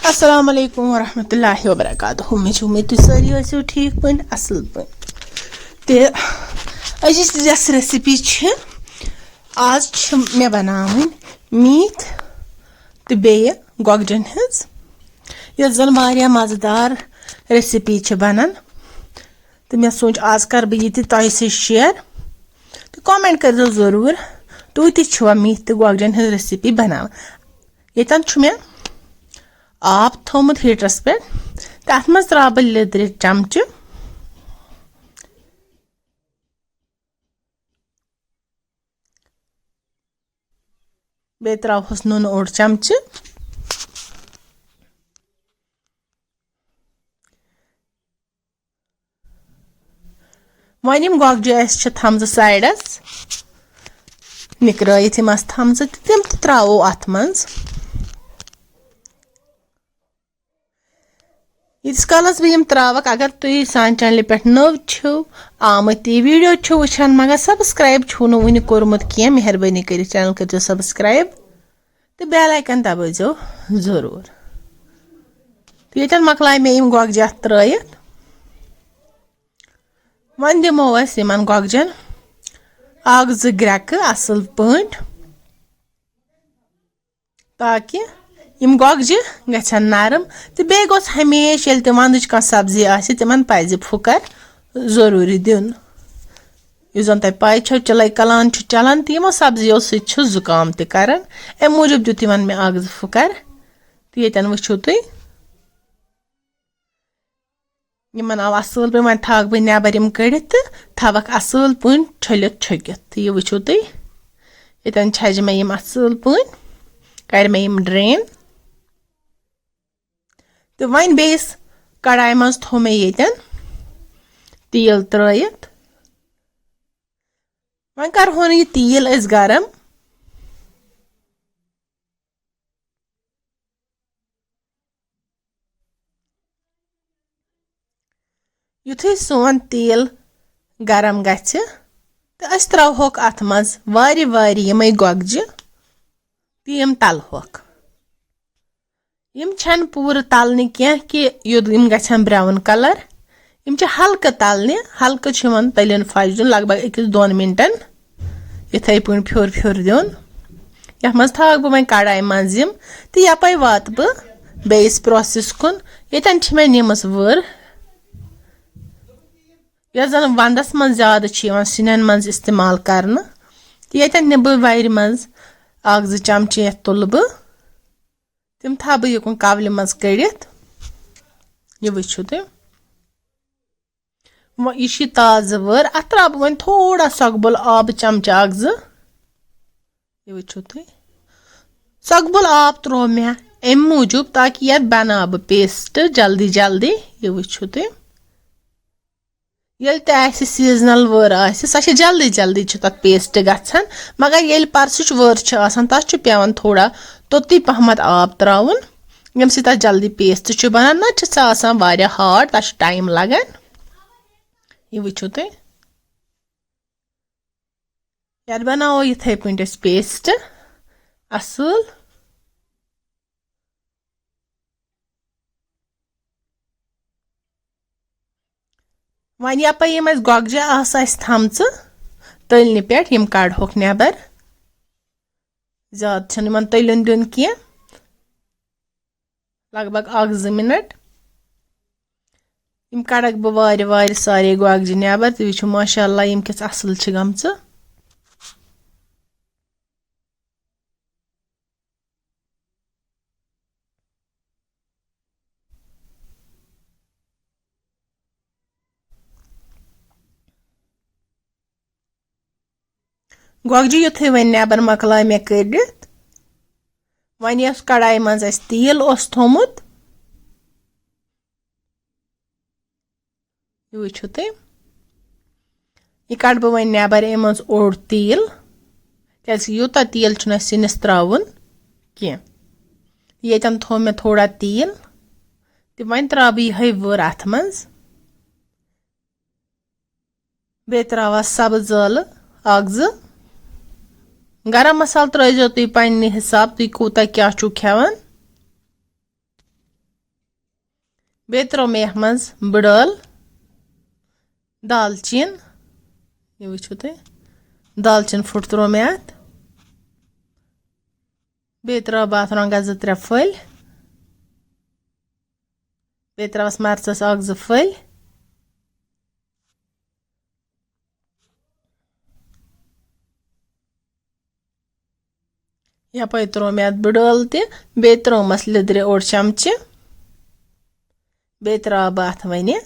अस्सलाम वालेकुम वरहमतुल्लाहि वबरकातुहू मे उम्मीद तुम सारी आसो ठीक पे असल पे तो अजिस रेसिपी आज मे बनावन मीत तो बेय गोगजन हज यह जन वारिया मजेदार रेसिपी बनान तो मे सोच आज कर बह यह तह से शेयर तो कमेंट कर जरूर तुम तवा मीत तो गोगजन हज रेसिपी बनान ये मे आब थोमुत हीटरस पे तथ मज त्रा बह लिद्र चमच बे त्रोहस नून ओड चमच वन गोगज थमज साइडस निकरायित थमज तम त्रो अत मज यीस कालस बह त्रावक अगर तुम सान चैनल पे नव छो आमत वीडियो छो वुचान मगर सब्सक्राइब छो वन कोर्मुत कह मेहरबानी कर चैनल कर सब्सक्राइब तो बेल आइकन दबाजो जरूर तो ये मकलाय मे गोगज त्रयित वन दिमो गोगजन अख जो ग्रेक असल पे ताकि यम गोगज गन नरम तो बे गोस हमेशा ये वंदच कह सब्जी तिमन पज फुकर जरूरी दिन इस जन तह पाई छो चिल्ले कलान चलान तो यमो सब्जियों जुकाम तक अम मूजूब दुत मे अख फुकर तो ये वो तुम यमन आव असल पे वन थक बह नबर कड़ित तो थवक असल पे छलित छकित तो यह वो तुम ये छज मे असल पे कर मे ड्रेन तो वन बेस कढ़ाई मज थो मे तेल त्रयित वन करहो यह तेल गरम युथे सोन तेल गरम गछ तो अस त्रोहोक अत मज वारि यमे गोगज तो यम तलहोक यम छन पूर तलने कह कि यम गछन ब्राउन कलर यम हल्का तलने हल्का तलिन फज दिन लगभग 1-2 मिनटन इथे पे फ्योर फ्योर दिन ये मज थक बह वन कढ़ाई मज तो यप वात बह बेस प्रोसेस कुन ये मे निमस वर यह जन वंदस मज ज्यादा सिनन मज इस्तेमाल कर तो ये नि बह वरि मज 1-2 चमच ये तुल बह तम था बह युकन कवल मज कड़ित यह वो तुम यह ताज वर अत त्रा बह वन थोड़ा सगबुल आब चमच 1-2 यह वो तुम सगबुल आब त्रो मे अम मूजूब ताकि ये बना बह पेस्ट जल्दी जल्दी यह वो तुम ये सीजनल वर सह जल्दी जल्दी तथ पेस्ट गछन मगर ये परसुच वर तथ पेवान थोड़ा तोती पहमत आब त्राउन यम सह जल्दी पेस्ट बनान ना सह हार्ड तथ टाइम लगान यह वो तुम यार बनाओ इथे पे पेस्ट असल वन यप यम गोगज थमच तलने पे यम कड़होक नबर ज्यादा तलिन दिन कह लगभग 1-2 मिनट यम कड़क बह वारि सारे गोगज नबर तो वो माशाअल्लाह यम किस असल गमच गोगज युथे वन नबर मकलाय मे कड़ित वन यस कढ़ाई मज तेल थोमुत यह वो तुम यह कड़ बह वन नबर अम ओड तेल क्या यूत तेल सिनिस त्राउन कह ये थो मे थोड़ा तेल तो वन त्रा बह यह वर अत मज बे त्रावा सब्ज ٲलہٕ 1-2 गरम मसाला त्रजो तुम पे हिसाब तुम कूता क्या खेवान Be tro me yahmaz budal dalchin. Ye wuchu te. Dalchin foot tro me at. Be tro bath ranga zı tre föl. Be travas marças ak zı föl. Yapay tro me at budal te. Be tro mas lidre or chamchi. Be tro bath vani.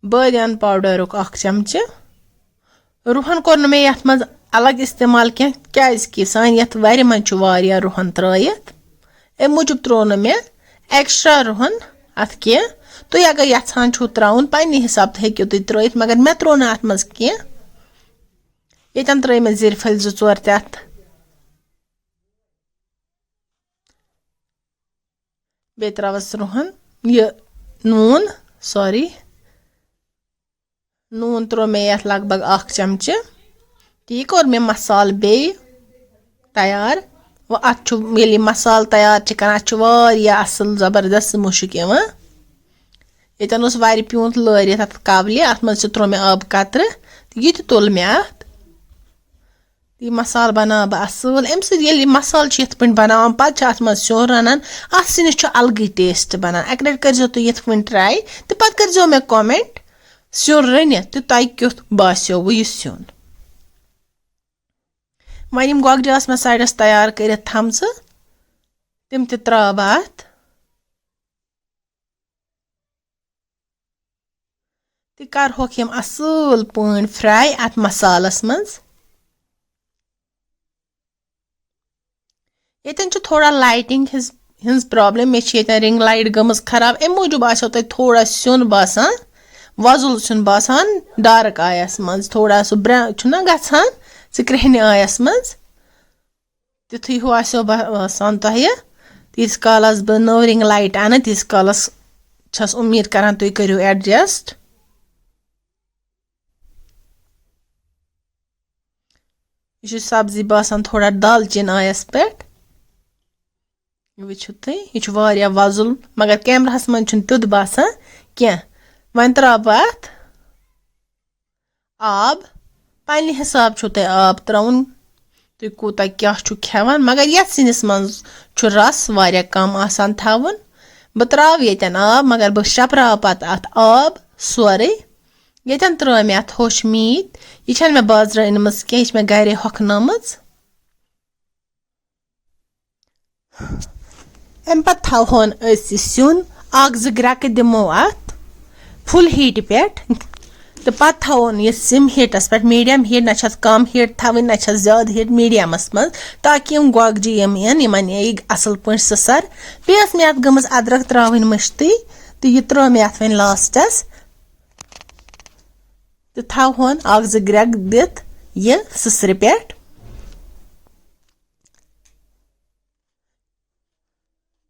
Badian powder ok ak chamchi. Ruhan kornu me yatmaz alag istemal ki san yat vari man chu variya ruhan trayet. Mujub tronu me extra ruhan at ki to agar yatsan chu traun pani hisab the ki tu trayet magar me tronu atmaz ki yetan tray me zirfel zu tor tat betravas ruhan ye noon tro me yat lagbag ak chamchi ठीक और मैं मसाल बे तैयार वो अच्छु मेली मसाल तैयार चिकन अच्छु वारिया असल जबरदस्त मुश्क यवा यतन उस वारी प्यूंत लरी तत काबली अत मज त्रो में आब कतर ये तुल में अत ये मसाल बना ब असल एम से ये मसाल छ यत पन बनाम पत छ अत मज सो रनन अत सिन छ अलगी टेस्ट बना एकरेट कर जो तो यत पन ट्राई तो पत कर जो मैं कमेंट सो रने तो ताई क्युत बास्यो वो युस्योन वनिम गोगजास में साइडस तैयार कर थमज तिम त त्राव अत त कर होक यम असल पन फ्राई अत मसालस मज यतन छ थोड़ा लाइटिंग हिंस प्रॉब्लम मे छ यतन रिंग लाइट गमस खराब ए मूजूब आसो त थोड़ा सुन बासान वजुल सुन बासान डार्क आयस मज थोड़ा सु छुना गछान क्रिहन आयस मज तिथु हो आसो बासान तह तीस कालस ब नव रिंग लाइट अन तीस कालस छस उम्मीद करान तुम करियो एडजस्ट यह सब्जी बासान थोड़ा दालचीन आयस पे वुचु तुम यह वजुल मगर कैमरास मन तुद बासान क्या वन त्रा बत आब पन्ने हिसाब छु तुम आब त्राउन तुम कूता क्या खेवान मगर ये सिनिस मज रस वारिया कम आसान थावन बह त्राव यतन आब मगर बह शपराव पत अत आब सोरे यतन त्रो मे अत होश मीत यह मे बाजर अनमज क्या मे गरे होखनमज अम पत थवन सुन अख ज ग्रक दिमो अत फुल हीट पे तो पत थवन यह सिम हीटस पे मीडियम हीट ना कम हीट थवन ना ज्यादा हीट मीडियमस मज ताकि यम गोगजी यम इन असल पे ससर बे मे अत गमज अदरक त्रावन मश्ती तो यह त्रो मे अत वन लास्टस तो थवन अख ज ग्रक दित यह ससर पे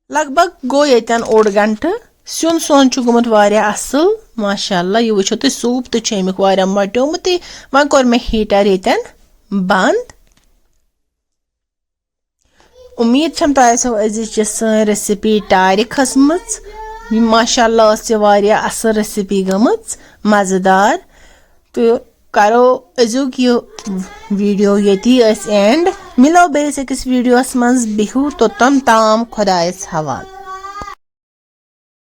लगभग गो यतन ओड घंटे सुन सोन गुमुत वारिया असल माशाअल्लाह यह वुचो तुम सूप तो अमुक वारिया मट्योमुत वन कोर मे हीटर यतन बंद उम्मीद छम तो आसो अजिच सन रेसिपी टारि खसमच माशाअल्लाह वारिया असल रेसिपी गमच मजेदार तो करो अजुक यह वीडियो यती एंड मिलो बेस अकिस वीडियोस मज बिहू तो तम ताम खुदायस हवाल।